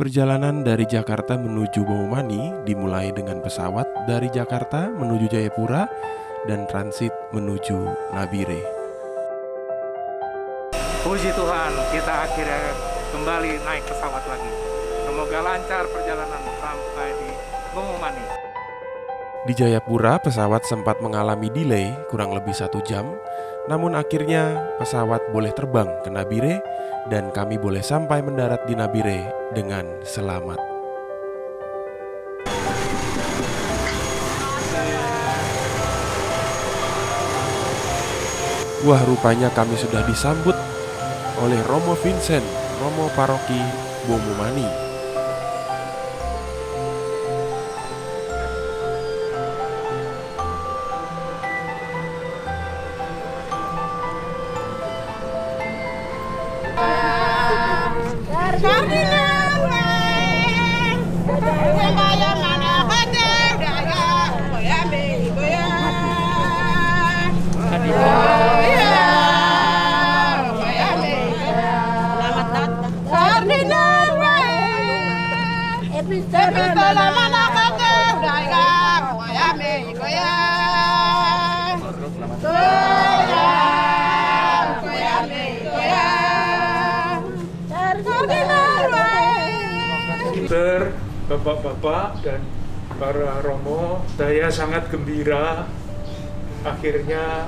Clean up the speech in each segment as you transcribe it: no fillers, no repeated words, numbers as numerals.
Perjalanan dari Jakarta menuju Bomomani dimulai dengan pesawat dari Jakarta menuju Jayapura dan transit menuju Nabire. Puji Tuhan, kita akhirnya kembali naik pesawat lagi. Semoga lancar perjalanan sampai di Bomomani. Di Jayapura, pesawat sempat mengalami delay kurang lebih 1 jam. Namun akhirnya pesawat boleh terbang ke Nabire dan kami boleh sampai mendarat di Nabire dengan selamat. Wah, rupanya kami sudah disambut oleh Romo Vincent, Romo Paroki Bomomani. Bapak-bapak dan para romo, saya sangat gembira akhirnya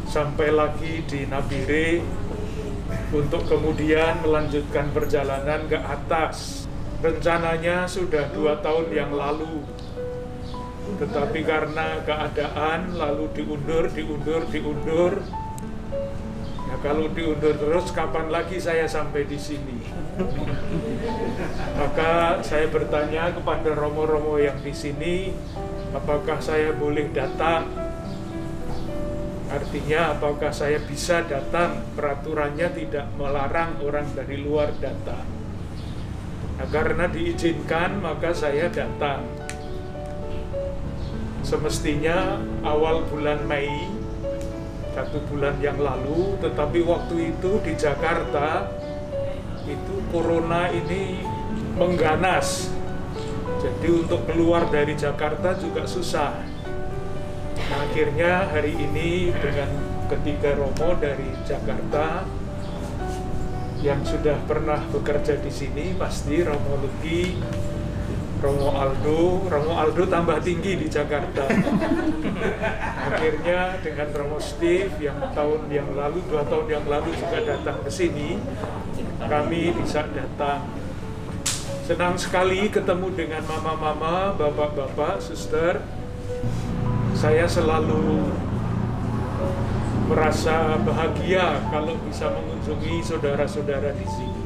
sampai lagi di Nabire untuk kemudian melanjutkan perjalanan ke atas. Rencananya sudah 2 tahun yang lalu, tetapi karena keadaan lalu diundur. Ya, kalau diundur terus, kapan lagi saya sampai di sini? Maka saya bertanya kepada romo-romo yang di sini, apakah saya boleh datang? Artinya apakah saya bisa datang? Peraturannya tidak melarang orang dari luar datang. Nah, karena diizinkan, maka saya datang. Semestinya awal bulan Mei, 1 bulan yang lalu, tetapi waktu itu di Jakarta itu corona ini mengganas. Jadi untuk keluar dari Jakarta juga susah. Nah, akhirnya hari ini dengan ketiga romo dari Jakarta yang sudah pernah bekerja di sini, pasti Romo Luki, Romo Aldo tambah tinggi di Jakarta. Akhirnya dengan Romo Steve yang 2 tahun yang lalu juga datang ke sini, kami bisa datang. Senang sekali ketemu dengan mama-mama, bapak-bapak, suster. Saya selalu merasa bahagia kalau bisa mengunjungi saudara-saudara di sini.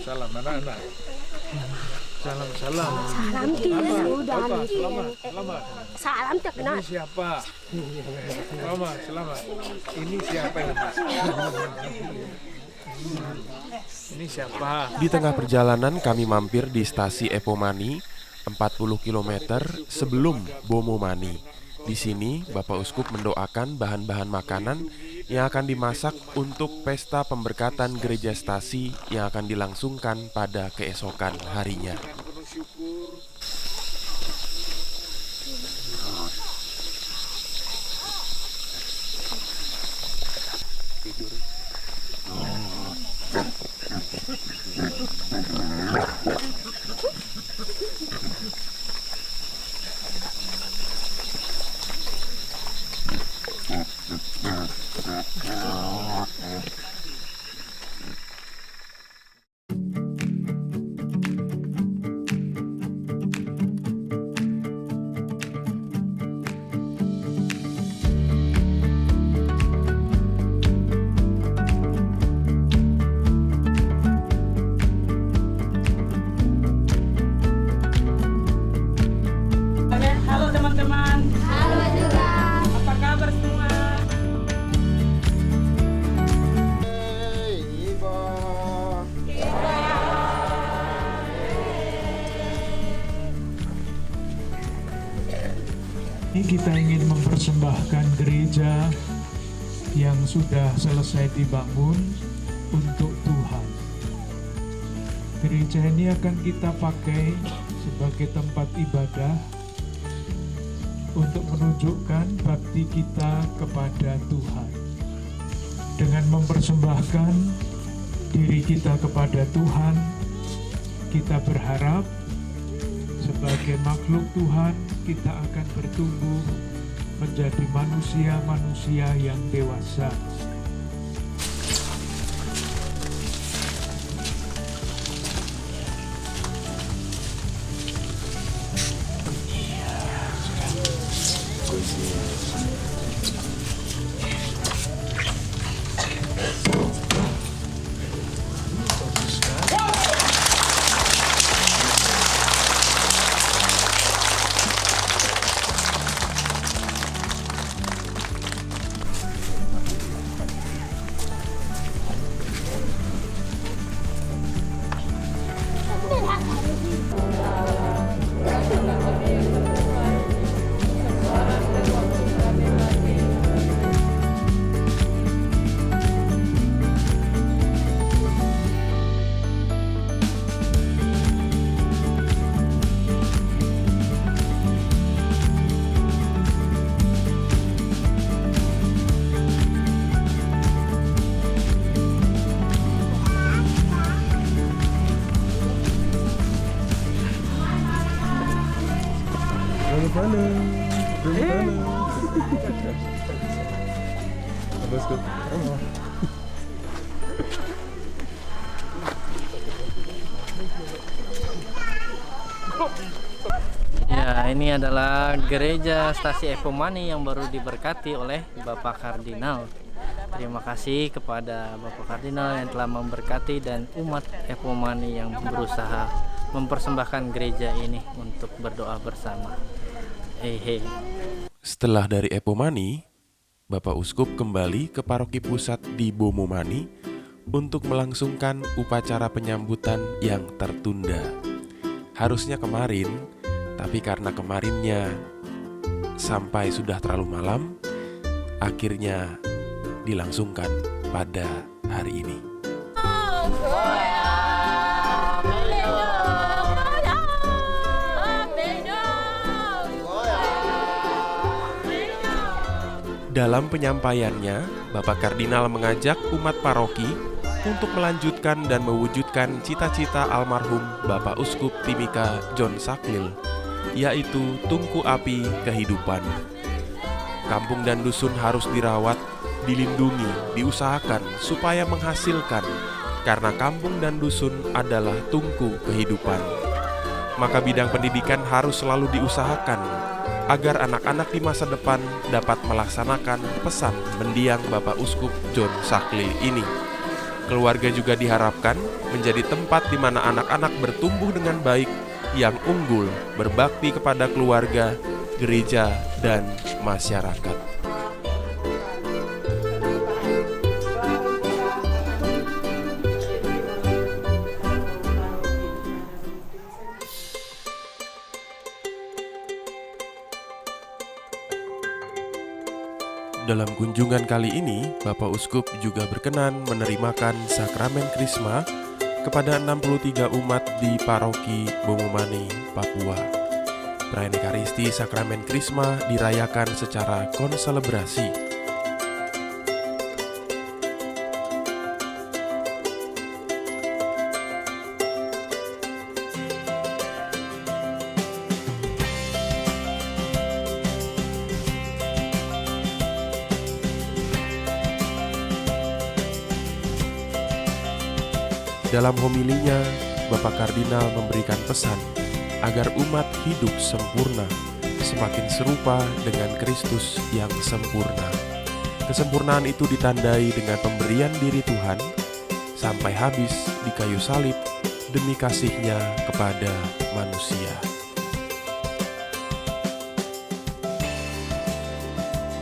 Salam anak-anak. salam, salam. Salam tilu dan Selamat. salam terkenal. Ini siapa? Selamat. Ini siapa ini? Ini siapa? Di tengah perjalanan kami mampir di stasi Epomani 40 km sebelum Bomomani. Di sini Bapak Uskup mendoakan bahan-bahan makanan yang akan dimasak untuk pesta pemberkatan gereja stasi yang akan dilangsungkan pada keesokan harinya. Halo teman-teman. Halo juga. Apa kabar semua? Ini kita ingin mempersembahkan gereja yang sudah selesai dibangun untuk Tuhan. Gereja ini akan kita pakai sebagai tempat ibadah untuk menunjukkan bakti kita kepada Tuhan. Dengan mempersembahkan diri kita kepada Tuhan, kita berharap sebagai makhluk Tuhan kita akan bertumbuh menjadi manusia-manusia yang dewasa. Ya, ini adalah gereja stasi Epomani yang baru diberkati oleh Bapak Kardinal. Terima kasih kepada Bapak Kardinal yang telah memberkati dan umat Epomani yang berusaha mempersembahkan gereja ini untuk berdoa bersama. Hehe. Setelah dari Epomani, Bapak Uskup kembali ke paroki pusat di Bomomani untuk melangsungkan upacara penyambutan yang tertunda. Harusnya kemarin, tapi karena kemarinnya sampai sudah terlalu malam, akhirnya dilangsungkan pada hari ini. Dalam penyampaiannya, Bapak Kardinal mengajak umat paroki untuk melanjutkan dan mewujudkan cita-cita almarhum Bapak Uskup Timika John Saklil, yaitu tungku api kehidupan. Kampung dan dusun harus dirawat, dilindungi, diusahakan supaya menghasilkan, karena kampung dan dusun adalah tungku kehidupan. Maka bidang pendidikan harus selalu diusahakan agar anak-anak di masa depan dapat melaksanakan pesan mendiang Bapak Uskup John Saklil ini. Keluarga juga diharapkan menjadi tempat di mana anak-anak bertumbuh dengan baik yang unggul berbakti kepada keluarga, gereja, dan masyarakat. Dalam kunjungan kali ini, Bapak Uskup juga berkenan menerimakan sakramen Krisma kepada 63 umat di Paroki Bomomani, Papua. Perayaan Ekaristi sakramen Krisma dirayakan secara konselebrasi. Dalam homilinya, Bapak Kardinal memberikan pesan agar umat hidup sempurna, semakin serupa dengan Kristus yang sempurna. Kesempurnaan itu ditandai dengan pemberian diri Tuhan sampai habis di kayu salib demi kasih-Nya kepada manusia.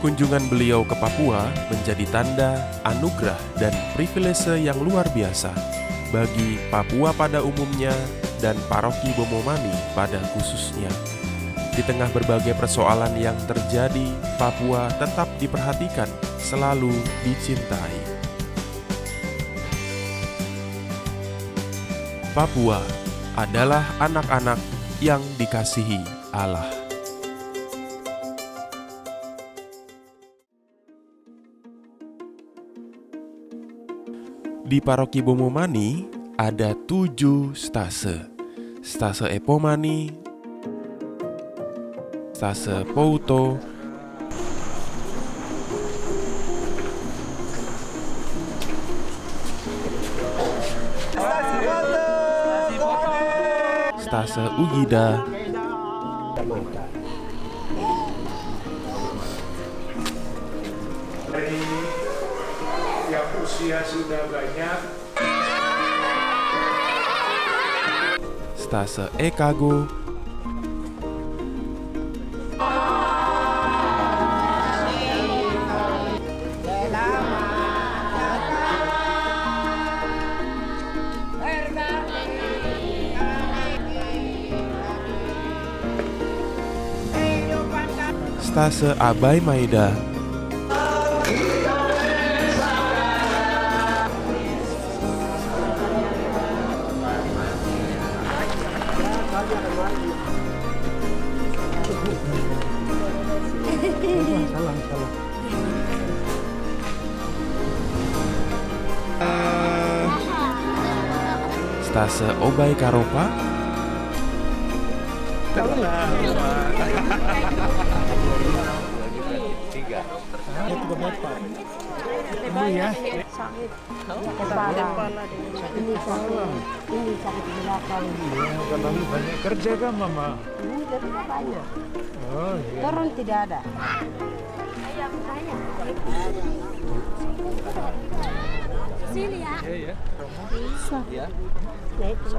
Kunjungan beliau ke Papua menjadi tanda anugerah dan privilese yang luar biasa bagi Papua pada umumnya dan Paroki Bomomani pada khususnya. Di tengah berbagai persoalan yang terjadi, Papua tetap diperhatikan, selalu dicintai. Papua adalah anak-anak yang dikasihi Allah. Di Paroki Bomomani ada 7 stase. Stase Epomani, stase Pouto, stase Ugida, Dari yang usia sudah banyak, stase Ekago, stase Abai Maida, stase Obai Karopa, Ini sakit di belakang. Terlalu banyak kerja kan Mama? Ini lebih banyak. Oh iya. Turun tidak ada. Sini ya. Iya. Ya. Nah, itu.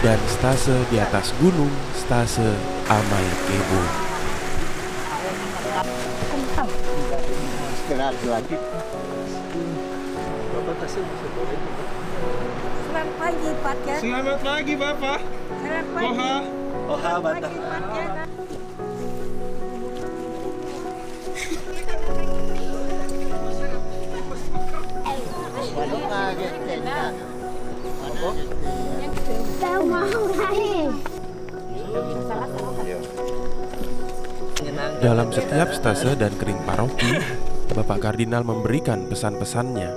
dan stase di atas gunung, stase Amai Kebo. Selamat pagi, Pak Ken. Selamat pagi Bapak. Selamat pagi. Oha Batak. Pak Ken. Tahu mau lain. Dalam setiap stase dan kering paroki, Bapak Kardinal memberikan pesan-pesannya,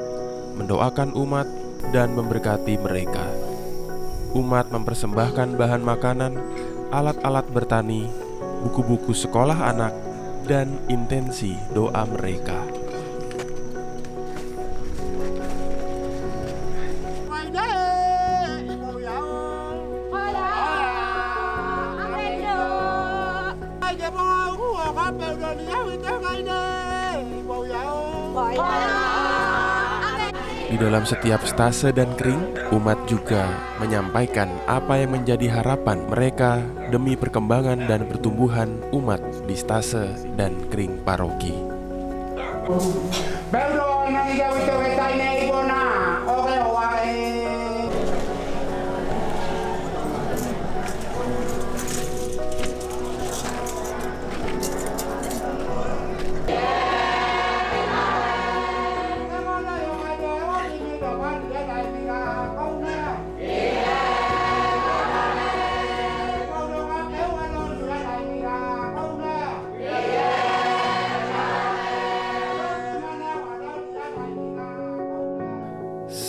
mendoakan umat dan memberkati mereka. Umat mempersembahkan bahan makanan, alat-alat bertani, buku-buku sekolah anak, dan intensi doa mereka. Hola. Di dalam setiap stase dan kring, umat juga menyampaikan apa yang menjadi harapan mereka demi perkembangan dan pertumbuhan umat di stase dan kring paroki.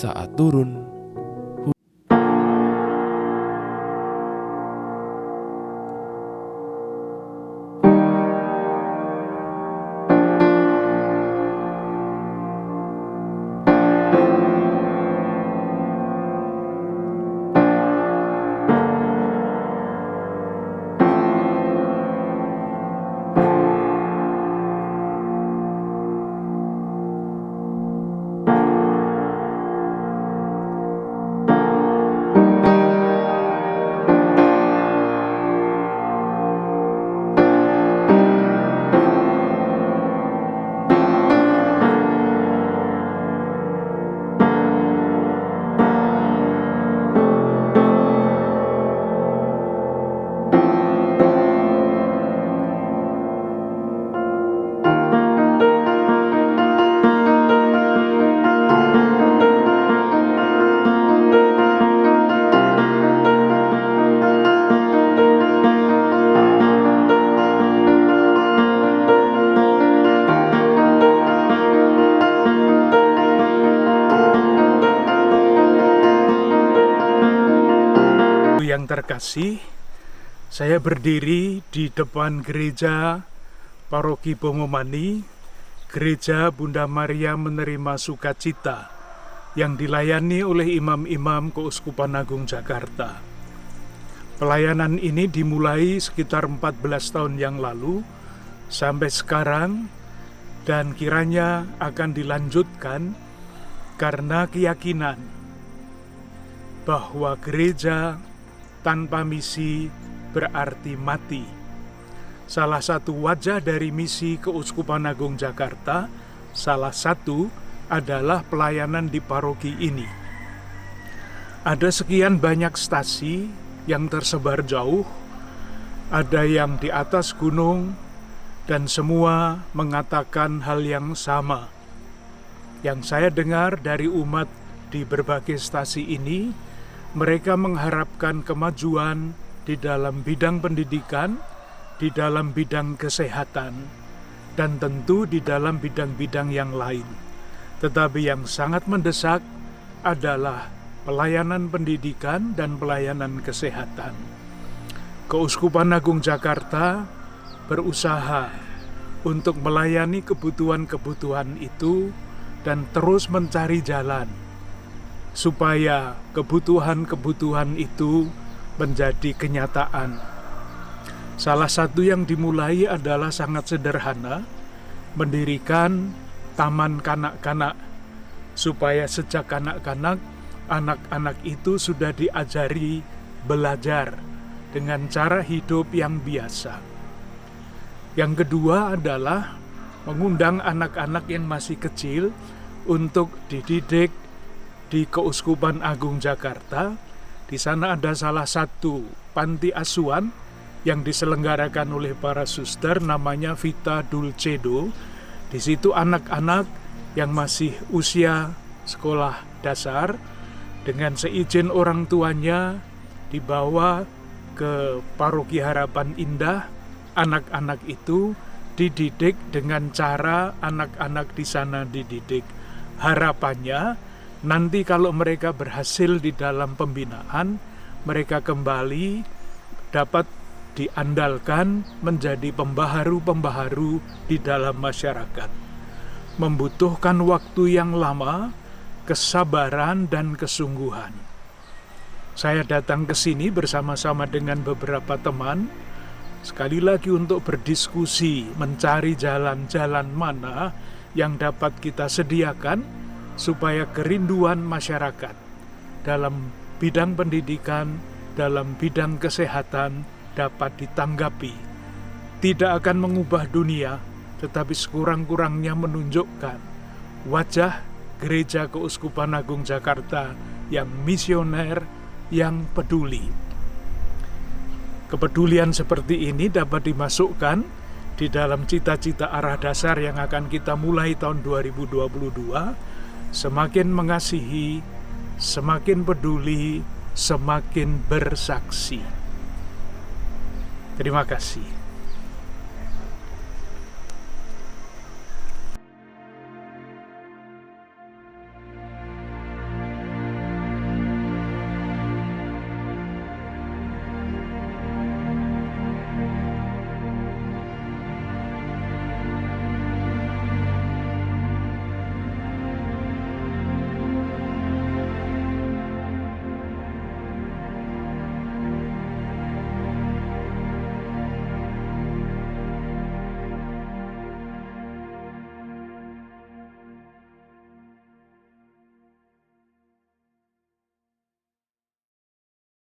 Saat turun, yang terkasih, saya berdiri di depan gereja Paroki Bongomani, Gereja Bunda Maria Menerima Sukacita, yang dilayani oleh imam-imam Keuskupan Agung Jakarta. Pelayanan ini dimulai sekitar 14 tahun yang lalu sampai sekarang, dan kiranya akan dilanjutkan karena keyakinan bahwa gereja tanpa misi berarti mati. Salah satu wajah dari misi Keuskupan Agung Jakarta, salah satu adalah pelayanan di paroki ini. Ada sekian banyak stasi yang tersebar jauh, ada yang di atas gunung, dan semua mengatakan hal yang sama. Yang saya dengar dari umat di berbagai stasi ini, mereka mengharapkan kemajuan di dalam bidang pendidikan, di dalam bidang kesehatan, dan tentu di dalam bidang-bidang yang lain. Tetapi yang sangat mendesak adalah pelayanan pendidikan dan pelayanan kesehatan. Keuskupan Agung Jakarta berusaha untuk melayani kebutuhan-kebutuhan itu dan terus mencari jalan supaya kebutuhan-kebutuhan itu menjadi kenyataan. Salah satu yang dimulai adalah sangat sederhana, mendirikan taman kanak-kanak, supaya sejak kanak-kanak, anak-anak itu sudah diajari belajar dengan cara hidup yang biasa. Yang kedua adalah mengundang anak-anak yang masih kecil untuk dididik di Keuskupan Agung Jakarta. Di sana ada salah satu panti asuhan yang diselenggarakan oleh para suster, namanya Vita Dulcedo. Di situ anak-anak yang masih usia sekolah dasar dengan seizin orang tuanya dibawa ke Paroki Harapan Indah. Anak-anak itu dididik dengan cara anak-anak di sana dididik. Harapannya nanti kalau mereka berhasil di dalam pembinaan, mereka kembali dapat diandalkan menjadi pembaharu-pembaharu di dalam masyarakat. Membutuhkan waktu yang lama, kesabaran dan kesungguhan. Saya datang ke sini bersama-sama dengan beberapa teman, sekali lagi untuk berdiskusi, mencari jalan-jalan mana yang dapat kita sediakan supaya kerinduan masyarakat dalam bidang pendidikan, dalam bidang kesehatan dapat ditanggapi. Tidak akan mengubah dunia, tetapi sekurang-kurangnya menunjukkan wajah Gereja Keuskupan Agung Jakarta yang misioner, yang peduli. Kepedulian seperti ini dapat dimasukkan di dalam cita-cita arah dasar yang akan kita mulai tahun 2022, semakin mengasihi, semakin peduli, semakin bersaksi. Terima kasih.